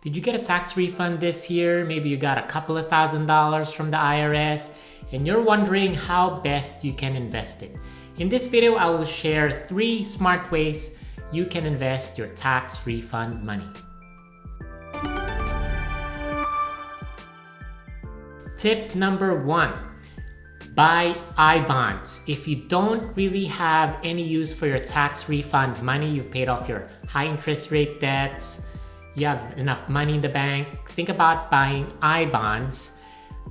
Did you get a tax refund this year? Maybe you got a couple of $1,000s from the IRS and you're wondering how best you can invest it. In this video, I will share 3 smart ways you can invest your tax refund money. Tip number 1, buy I-bonds. If you don't really have any use for your tax refund money, you've paid off your high interest rate debts, you have enough money in the bank, think about buying I-bonds.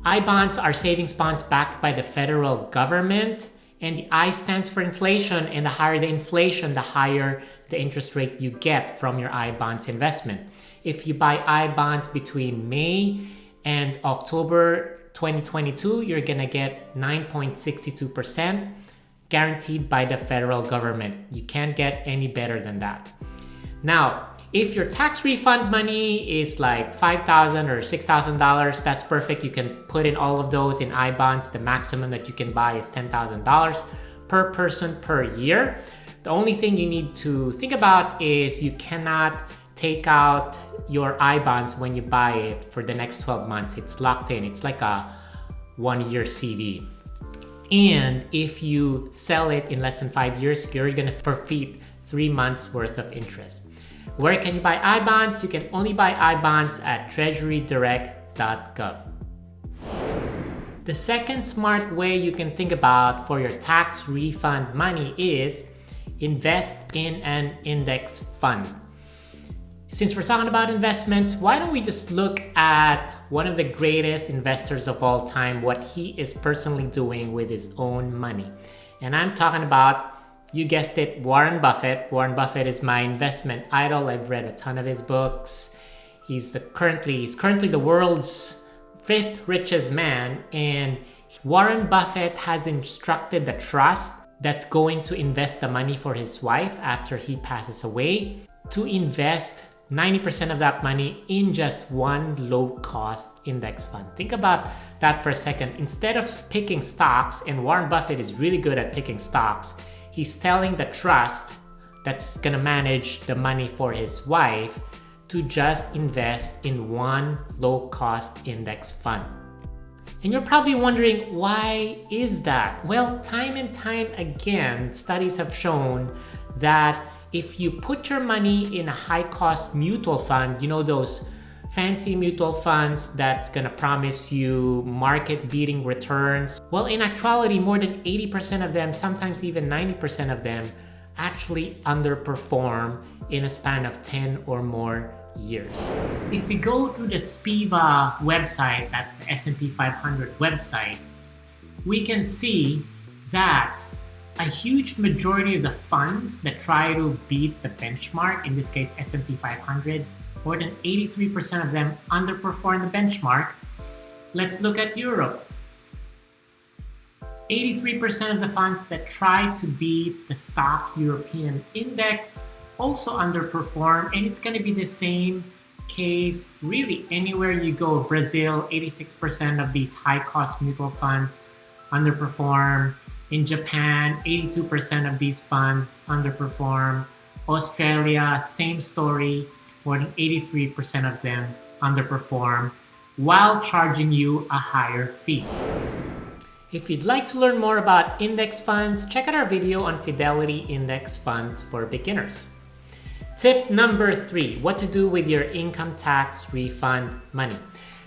I-bonds are savings bonds backed by the federal government, and the I stands for inflation, and the higher the inflation, the higher the interest rate you get from your I-bonds investment. If you buy I-bonds between May and October 2022, you're gonna get 9.62% guaranteed by the federal government. You can't get any better than that. Now, if your tax refund money is like $5,000 or $6,000, that's perfect. You can put in all of those in I-bonds. The maximum that you can buy is $10,000 per person per year. The only thing you need to think about is you cannot take out your I-bonds when you buy it for the next 12 months. It's locked in. It's like a 1-year CD. And if you sell it in less than 5 years, you're gonna forfeit 3 months worth of interest. Where can you buy I-bonds? You can only buy I-bonds at treasurydirect.gov. The second smart way you can think about for your tax refund money is invest in an index fund. Since we're talking about investments, why don't we just look at one of the greatest investors of all time, what he is personally doing with his own money. And I'm talking about, you guessed it, Warren Buffett. Warren Buffett is my investment idol. I've read a ton of his books. He's currently the world's 5th richest man. And Warren Buffett has instructed the trust that's going to invest the money for his wife after he passes away to invest 90% of that money in just one low-cost index fund. Think about that for a second. Instead of picking stocks, and Warren Buffett is really good at picking stocks, he's telling the trust that's gonna manage the money for his wife to just invest in one low-cost index fund. And you're probably wondering, why is that? Well, time and time again, studies have shown that if you put your money in a high-cost mutual fund, you know those fancy mutual funds that's gonna promise you market-beating returns. Well, in actuality, more than 80% of them, sometimes even 90% of them, actually underperform in a span of 10 or more years. If we go to the SPIVA website, that's the S&P 500 website, we can see that a huge majority of the funds that try to beat the benchmark, in this case S&P 500, more than 83% of them underperform the benchmark. Let's look at Europe. 83% of the funds that try to beat the stock European index also underperform, and it's going to be the same case really anywhere you go. Brazil, 86% of these high-cost mutual funds underperform. In Japan, 82% of these funds underperform. Australia, same story. More than 83% of them underperform while charging you a higher fee. If you'd like to learn more about index funds, check out our video on Fidelity Index Funds for beginners. Tip number 3, what to do with your income tax refund money.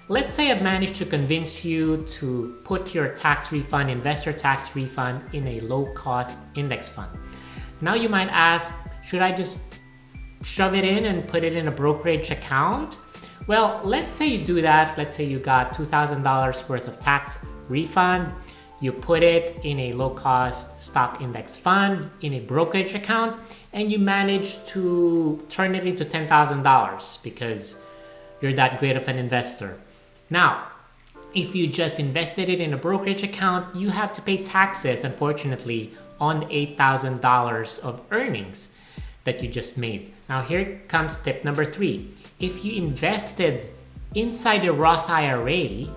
Let's say I've managed to convince you to put your tax refund, invest your tax refund in a low-cost index fund. Now you might ask, should I just shove it in and put it in a brokerage account? Well, let's say you do that. Let's say you got $2,000 worth of tax refund. You put it in a low-cost stock index fund in a brokerage account, and you manage to turn it into $10,000 because you're that great of an investor. Now, if you just invested it in a brokerage account, you have to pay taxes, unfortunately, on the $8,000 of earnings that you just made. Now here comes tip number 3. If you invested inside a Roth IRA,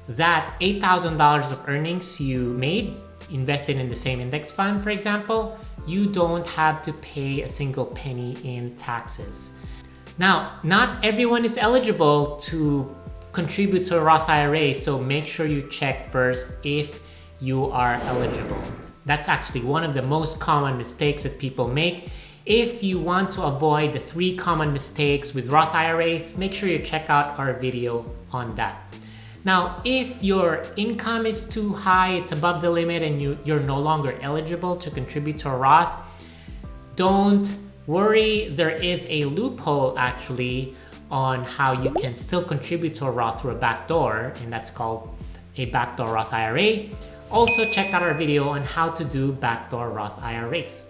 that $8,000 of earnings you made invested in the same index fund, for example, you don't have to pay a single penny in taxes. Now, not everyone is eligible to contribute to a Roth IRA, so make sure you check first if you are eligible. That's actually one of the most common mistakes that people make. If you want to avoid the 3 common mistakes with Roth IRAs, make sure you check out our video on that. Now, if your income is too high, it's above the limit, and you're no longer eligible to contribute to a Roth, don't worry. There is a loophole actually on how you can still contribute to a Roth through a backdoor, and that's called a backdoor Roth IRA. Also, check out our video on how to do backdoor Roth IRAs.